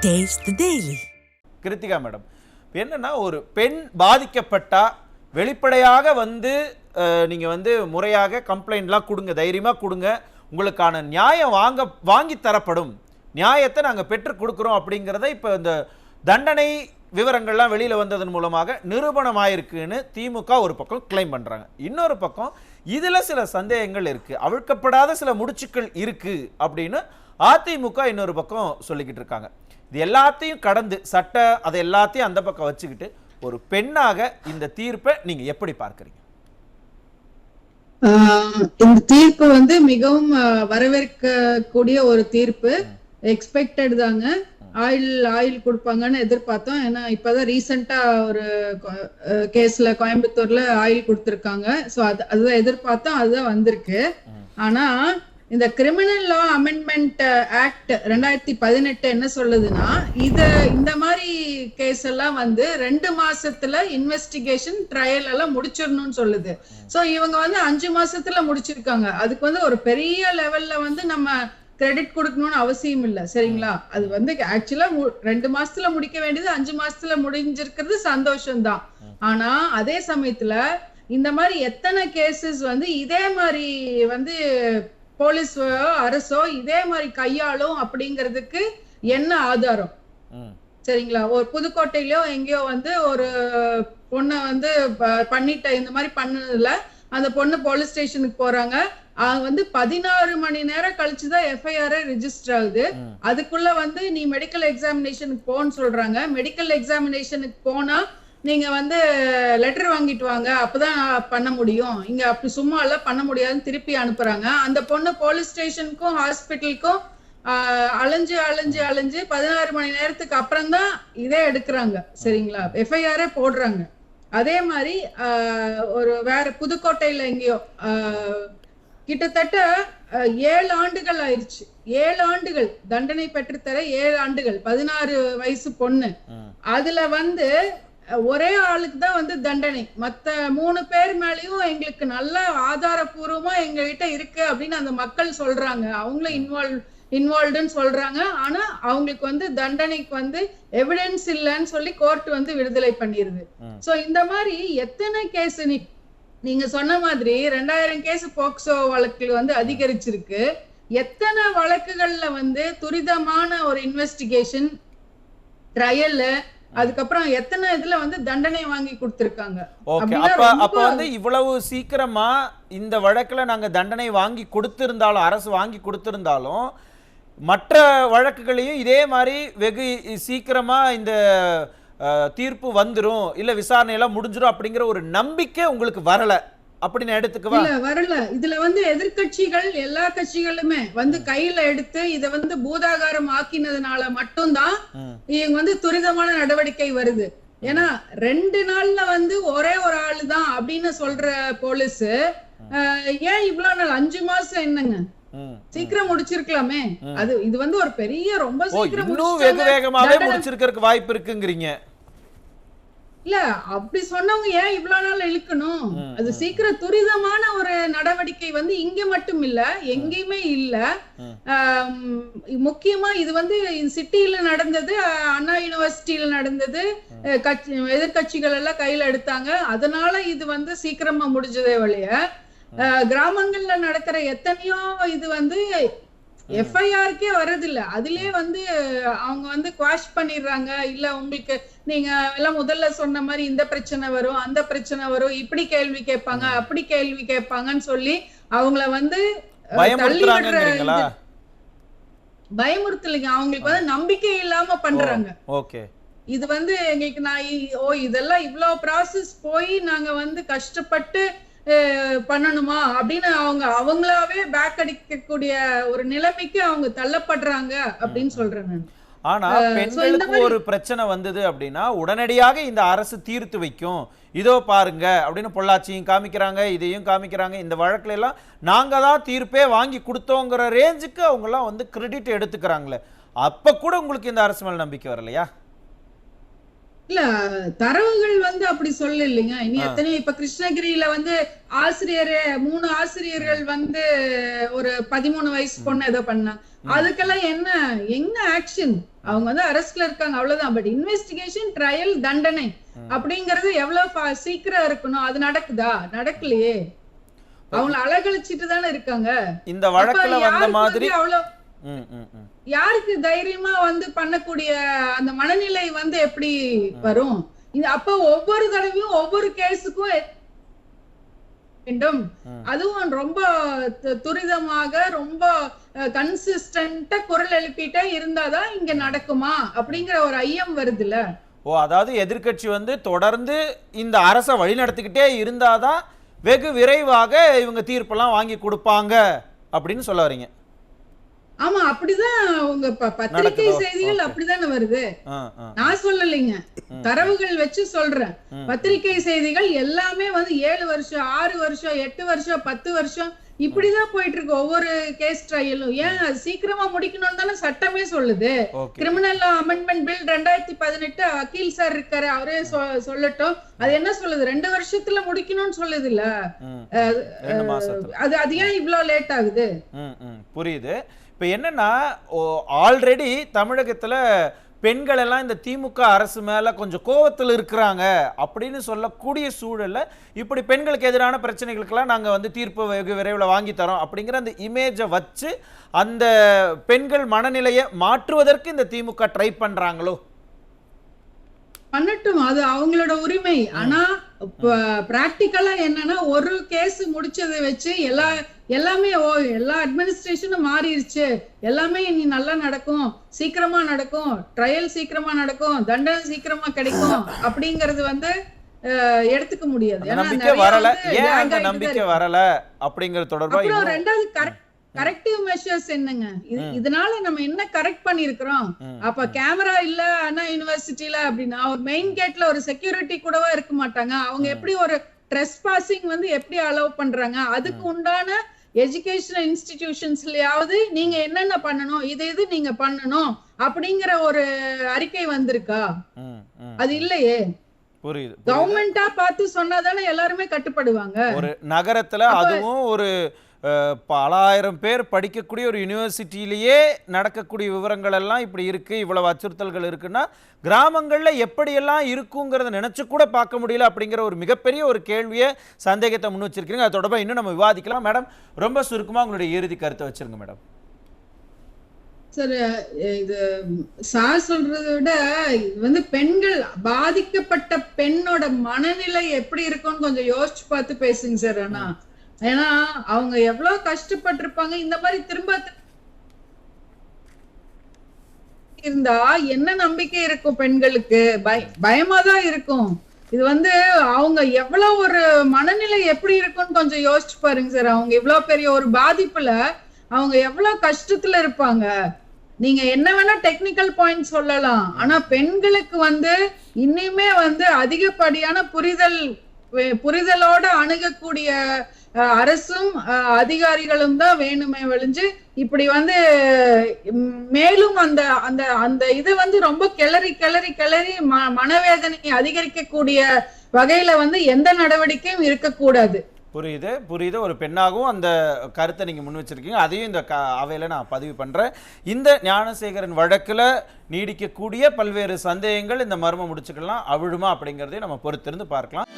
Taste the Daily. Krithika madam, என்னன்னா ஒரு பெண் பாதிக்கப்பட்டா வெளிப்படையாக நீங்க முறையாக கம்ப்ளைண்ட்லாம் கொடுங்க, தைரியமா கொடுங்க, உங்களுக்கான நியாயம் வாங்கி தரப்படும், நியாயத்தை நாங்கள் பெற்று கொடுக்குறோம் அப்படிங்கிறத இப்போ இந்த தண்டனை விவரங்கள்லாம் வெளியில் வந்ததன் மூலமாக நிரூபணமாயிருக்குன்னு திமுக ஒரு பக்கம் கிளைம் பண்ணுறாங்க. இன்னொரு பக்கம் இதில் சில சந்தேகங்கள் இருக்குது, அவிழ்க்கப்படாத சில முடிச்சுக்கள் இருக்குது அப்படின்னு அதிமுக இன்னொரு பக்கம் சொல்லிக்கிட்டு இருக்காங்க. இது எல்லாத்தையும் கடந்து அதை எல்லாத்தையும் அந்த பக்கம் வச்சுக்கிட்டு ஒரு பெண்ணாக இந்த தீர்ப்பை நீங்க எப்படி பார்க்கறீங்க? இந்த தீர்ப்பு மிகவும் வரவேற்கக்கூடிய ஒரு தீர்ப்பு. எக்ஸ்பெக்டட் தாங்க. ஆயில் கொடுப்பாங்கன்னு எதிர்பார்த்தோம். ஏன்னா இப்பதான் ரீசெண்டா ஒரு கேஸ்ல கோயம்புத்தூர்ல ஆயில் கொடுத்திருக்காங்க. சோ அதுதான் எதிர்பார்த்தோம், அதுதான் வந்திருக்கு. ஆனா இந்த கிரிமினல் லா அமெண்ட்மெண்ட் ஆக்ட் 2018 என்ன சொல்லுதுன்னா, இந்த மாதிரி கேஸ் எல்லாம் 2 மாசத்துல இன்வெஸ்டிகேஷன் ட்ரையல் எல்லாம் முடிச்சிடணும்னு சொல்லுது. சோ இவங்க 5 மாசத்துல முடிச்சிருக்காங்க. அதுக்கு ஒரு பெரிய லெவல்ல நம்ம கிரெடிட் கொடுக்கணும்னு அவசியம் இல்ல, சரிங்களா? அது ஆக்சுவலா 2 மாசத்துல முடிக்க வேண்டியது 5 மாசத்துல முடிஞ்சிருக்கிறது சந்தோஷம்தான். ஆனா அதே சமயத்துல இந்த மாதிரி எத்தனை கேசஸ் இதே மாதிரி போலீஸோ அரசோ இதே மாதிரி கையாளும் அப்படிங்கிறதுக்கு என்ன ஆதாரம்? சரிங்களா? ஒரு புதுக்கோட்டையிலயோ எங்கேயோ ஒரு பொண்ணை பண்ணிட்ட இந்த மாதிரி பண்ணதுல அந்த பொண்ணு போலீஸ் ஸ்டேஷனுக்கு போறாங்க. 16 மணி நேரம் கழிச்சுதான் எஃப்ஐஆர் ரெஜிஸ்டர் ஆகுது. அதுக்குள்ள நீ மெடிக்கல் எக்ஸாமினேஷனுக்கு போன்னு சொல்றாங்க. மெடிக்கல் எக்ஸாமினேஷனுக்கு போனா நீங்க லெட்டர் வாங்கிட்டு வாங்க, அப்பதான் பண்ண முடியும், இங்க அப்படி சும்மா எல்லாம் பண்ண முடியாதுன்னு திருப்பி அனுப்புறாங்க. அந்த பொண்ணு போலீஸ் ஸ்டேஷனுக்கும் ஹாஸ்பிட்டலுக்கும் அலைஞ்சு 16 மணி நேரத்துக்கு அப்புறம் தான் இதே எடுக்கிறாங்க, சரிங்களா? எஃப்ஐஆரே போடுறாங்க. அதே மாதிரி வேற புதுக்கோட்டையில எங்கேயோ கிட்டத்தட்ட 7 ஆண்டுகள் ஆயிடுச்சு. 7 ஆண்டுகள் தண்டனை பெற்றுத்தர 7 ஆண்டுகள். 16 வயசு பொண்ணு. அதுல ஒரே ஆளுக்கு தான் தண்டனை. மத்த 3 பேர் மேலயும் எங்களுக்கு நல்ல ஆதாரபூர்வமா எங்ககிட்ட இருக்கு அப்படின்னு அந்த மக்கள் சொல்றாங்க. அவங்களும் இன்வால்வ்டுன்னு சொல்றாங்க. ஆனா அவங்களுக்கு தண்டனைக்கு எவிடன்ஸ் இல்லைன்னு சொல்லி கோர்ட் விடுதலை பண்ணிருது. சோ இந்த மாதிரி எத்தனை கேஸ் நீங்க சொன்ன மாதிரி 2000 கேஸ் போக்சோ வழக்குகள் அதிகரிச்சிருக்கு. எத்தனை வழக்குகள்ல துரிதமான ஒரு இன்வெஸ்டிகேஷன் ட்ரையல், அதுக்கப்புறம் எத்தனை இதுல தண்டனை வாங்கி கொடுத்திருக்காங்க. அப்ப இவ்வளவு சீக்கிரமா இந்த வழக்குல நாங்க தண்டனை வாங்கி கொடுத்திருந்தாலும், அரசு வாங்கி கொடுத்திருந்தாலும், மற்ற வழக்குகளையும் இதே மாதிரி வெகு சீக்கிரமா இந்த தீர்ப்பு வந்துரும், இல்ல விசாரணை எல்லாம் முடிஞ்சிரும் அப்படிங்கிற ஒரு நம்பிக்கை உங்களுக்கு வரல அப்படின்னு எடுத்துக்கவா? வரல. இதுல எதிர்கட்சிகள் எல்லா கட்சிகளுமே கையில எடுத்து இத பூதாகாரம் ஆக்கினதுனால மட்டும்தான் இவங்க துரிதமான நடவடிக்கை வருது. ஏன்னா 2 நாள்ல ஒரே ஒரு ஆளு தான் அப்படின்னு சொல்ற போலீஸ் ஏன் இவ்வளவு நாள்? 5 மாசம் என்னங்க, சீக்கிரம் முடிச்சிருக்கலாமே. இது ஒரு பெரிய ரொம்ப சீக்கிரம் வெகு வேகமாவே முடிச்சிருக்கிறதுக்கு வாய்ப்பு இருக்குங்கிறீங்க. இல்ல அப்படி சொன்னவங்க ஏன் இவ்வளவு நாள் இழுக்கணும்? அது சீக்கிரம் துரிதமான ஒரு நடவடிக்கை இங்க மட்டும் இல்ல, எங்கேயுமே இல்ல. முக்கியமா இது சிட்டியில நடந்தது, அண்ணா யூனிவர்சிட்டியில நடந்தது. எதிர்கட்சிகள் எல்லாம் கையில எடுத்தாங்க. அதனால இது சீக்கிரமா முடிஞ்சதே வழிய கிராமங்கள்ல நடக்கிற எத்தனையோ இது எஃப்ஐஆருக்கே வர்றதில்ல. அதுலயே அவங்க குவாஷ் பண்ணிடுறாங்க. இல்ல உங்களுக்கு நீங்க எல்லாம் முதல்ல சொன்ன மாதிரி இந்த பிரச்சனை வரும், அந்த பிரச்சனை வரும், இப்படி கேள்வி கேட்பாங்க, அப்படி கேள்வி கேட்பாங்கன்னு சொல்லி அவங்கள பயமுறுத்தலைங்க. அவங்களுக்கு நம்பிக்கை இல்லாம பண்றாங்க. இது எங்களுக்கு இதெல்லாம் இவ்வளவு ப்ராசஸ் போய் நாங்க கஷ்டப்பட்டு பண்ணணுமா அப்படின்னு அவங்களாவே பேக் அடிக்கக்கூடிய ஒரு நிலைமைக்கு அவங்க தள்ளப்படுறாங்க அப்படின்னு சொல்றேன் நான். ஆனா பெண்களுக்கு ஒரு பிரச்சனை வந்தது அப்படின்னா உடனடியாக இந்த அரசு தீர்த்து வைக்கும், இதோ பாருங்க அப்படின்னு பொள்ளாச்சியும் காமிக்கிறாங்க, இதையும் காமிக்கிறாங்க. இந்த வழக்குல எல்லாம் நாங்க தான் தீர்ப்பே வாங்கி கொடுத்தோங்கிற ரேஞ்சுக்கு அவங்க எல்லாம் கிரெடிட் எடுத்துக்கிறாங்களே. அப்ப கூட உங்களுக்கு இந்த அரசு மேல நம்பிக்கை வரலையா? இல்ல தரவுகள் வந்து அப்படி சொல்ல இல்லைங்க. இனி எத்தனையோ இப்ப கிருஷ்ணகிரியில வந்து ஆசிரியர் 3 ஆசிரியர்கள் வந்து ஒரு 13 வயசு பொண்ணு ஏதோ பண்ணாங்க. அதுக்கெல்லாம் என்ன ஆக்ஷன்? அவங்க வந்து அரெஸ்ட்ல இருக்காங்க அவ்வளவுதான். பட் இன்வெஸ்டிகேஷன், ட்ரையல், தண்டனை அப்படிங்கறது எவ்வளவு சீக்கிரம் இருக்கணும். அது நடக்குதா? நடக்கலையே. அவங்கள அலகழிச்சிட்டு தானே இருக்காங்க. இந்த வழக்குல வந்த மாதிரி யாருக்கு தைரியமா வந்து பண்ணக்கூடிய அந்த மனநிலை வந்து எப்படி வரும்? அப்ப ஒவ்வொரு தடவையும் ஒவ்வொரு கேஸுக்கும் வேண்டும். அதுவும் ரொம்ப துரிதமாக ரொம்ப கன்சிஸ்டன்டா குரல் எழுப்பிட்டே இருந்தாதான் இங்க நடக்குமா அப்படிங்கிற ஒரு ஐயம் வருதுல்ல. அதாவது எதிர்க்கட்சி வந்து தொடர்ந்து இந்த அரசை வழிநடத்திக்கிட்டே இருந்தாதான் வெகு விரைவாக இவங்க தீர்ப்பெல்லாம் வாங்கி கொடுப்பாங்க அப்படின்னு சொல்ல வரீங்க. ஆமா, அப்படிதான் உங்க பத்திரிகை செய்திகள் அப்படிதானே வருது. நான் சொல்லலைங்க, தரவுகள் வச்சு சொல்றேன். பத்திரிகை செய்திகள் எல்லாமே வந்து 7 வருஷம் 6 வருஷம் 8 வருஷம் 10 வருஷம் இப்படிதான் போயிட்டு இருக்கு ஒவ்வொரு கேஸ் ட்ரையலும். ஏன் சீக்கிரமா முடிக்கணும்னு தானே சட்டமே சொல்லுது. Criminal amendment bill 2018 Akeel sir இருக்காரு, அவரே சொல்லட்டும். அது என்ன சொல்லுது? 2 வருஷத்துல முடிக்கணும்னு சொல்லுது இல்ல. அது ஏன் இவ்வளவு லேட் ஆகுது? புரியுது. இப்ப என்னன்னா ஆல்ரெடி தமிழகத்துல பெண்கள் எல்லாம் இந்த திமுக அரசு மேல கொஞ்சம் கோவத்தில் இருக்கிறாங்க அப்படின்னு சொல்லக்கூடிய சூழல்ல இப்படி பெண்களுக்கு எதிரான பிரச்சனைகளுக்கெல்லாம் நாங்க வந்து தீர்ப்பு வெகு விரைவில் வாங்கி தரோம் அப்படிங்கிற அந்த இமேஜை வச்சு அந்த பெண்கள் மனநிலையை மாற்றுவதற்கு இந்த திமுக ட்ரை பண்றாங்களோ? பண்ணட்டும், அது அவங்களோட உரிமை. ஆனா பிராக்டிக்கலா என்னன்னா ஒரு கேஸ் முடிச்சதை வச்சு எல்லாமே எல்லா அட்மினிஸ்ட்ரேஷனும் மாறிடுச்சு, எல்லாமே இனி நல்லா நடக்கும், சீக்கிரமா நடக்கும், ட்ரையல் சீக்கிரமா நடக்கும், தண்டனை சீக்கிரமா கிடைக்கும் அப்படிங்கறது வந்து எடுத்துக்க முடியாது. நம்பிக்கை வரல. ஏன் அந்த நம்பிக்கை வரல அப்படிங்கறது தொடர்பா ரெண்டாவது கரெக்டிவ் மெஷர்ஸ் என்னங்க? இதனால நம்ம என்ன கரெக்ட் பண்ணிருக்கிறோம்? அப்ப கேமரா இல்ல அண்ணா யூனிவர்சிட்டியில அப்படின்னா ஒரு மெயின் கேட்ல ஒரு செக்யூரிட்டி கூடவா இருக்க மாட்டாங்க? அவங்க எப்படி ஒரு ட்ரெஸ்பாசிங் வந்து எப்படி அலோவ் பண்றாங்க? அதுக்கு உண்டான எஜுகேஷனல் இன்ஸ்டிடியூஷன்ஸ்லயாவது நீங்க என்னென்ன பண்ணணும், இது நீங்க பண்ணணும் அப்படிங்கிற ஒரு அறிக்கை வந்திருக்கா? அது இல்லையே. புரியுது. கவர்மெண்டா பார்த்து சொன்னாதானே எல்லாருமே கட்டுப்படுவாங்க. ஒரு நகரத்துல அதுவும் ஒரு பல ஆயிரம் பேர் படிக்கக்கூடிய ஒரு யூனிவர்சிட்டியிலேயே நடக்கக்கூடிய விவரங்கள் எல்லாம் இப்படி இருக்கு, இவ்வளவு அச்சுறுத்தல்கள் இருக்குன்னா கிராமங்கள்ல எப்படியெல்லாம் இருக்குங்கிறத நினைச்சு கூட பார்க்க முடியல அப்படிங்கிற ஒரு மிகப்பெரிய ஒரு கேள்வியை, சந்தேகத்தை முன் வச்சிருக்கீங்க. அது தொடர்பாக இன்னும் நம்ம விவாதிக்கலாம். மேடம், ரொம்ப சுருக்கமா உங்களுடைய இறுதி கருத்தை வச்சிருங்க மேடம். சார், இது சார் சொல்றதை விட வந்து பெண்கள், பாதிக்கப்பட்ட பெண்ணோட மனநிலை எப்படி இருக்கும்னு கொஞ்சம் யோசிச்சு பார்த்து பேசுங்க சார். ஏன்னா அவங்க எவ்வளவு கஷ்டப்பட்டிருப்பாங்க. இந்த மாதிரி திரும்ப இருந்தா என்ன நம்பிக்கை இருக்கும் பெண்களுக்கு? பயமாதான் இருக்கும். இது வந்து அவங்க எவ்வளவு ஒரு மனநிலை எப்படி இருக்கும்னு கொஞ்சம் யோசிச்சு பாருங்க சார். அவங்க இவ்வளவு பெரிய ஒரு பாதிப்புல அவங்க எவ்வளவு கஷ்டத்துல இருப்பாங்க. நீங்க என்ன வேணா டெக்னிக்கல் பாயிண்ட் சொல்லலாம், ஆனா பெண்களுக்கு வந்து இன்னுமே வந்து அதிகப்படியான புரிதலோட அணுகக்கூடிய அரசும் அதிகாரிகளும் தான் வேணுமே ஒழிஞ்சு இப்படி வந்து மேலும் அந்த அந்த அந்த இது வந்து ரொம்ப கிளறி மனவேதனை அதிகரிக்கக்கூடிய வகையில வந்து எந்த நடவடிக்கையும் இருக்கக்கூடாது. புரியுது. ஒரு பெண்ணாகவும் அந்த கருத்தை நீங்க முன் வச்சிருக்கீங்க. அதையும் இந்த அவையில நான் பதிவு பண்றேன். இந்த ஞானசேகரன் வழக்குல நீடிக்கக்கூடிய பல்வேறு சந்தேகங்கள் இந்த மர்மம் முடிச்சுக்கலாம் அவிழுமா அப்படிங்கறதை நம்ம பொறுத்திருந்து பார்க்கலாம்.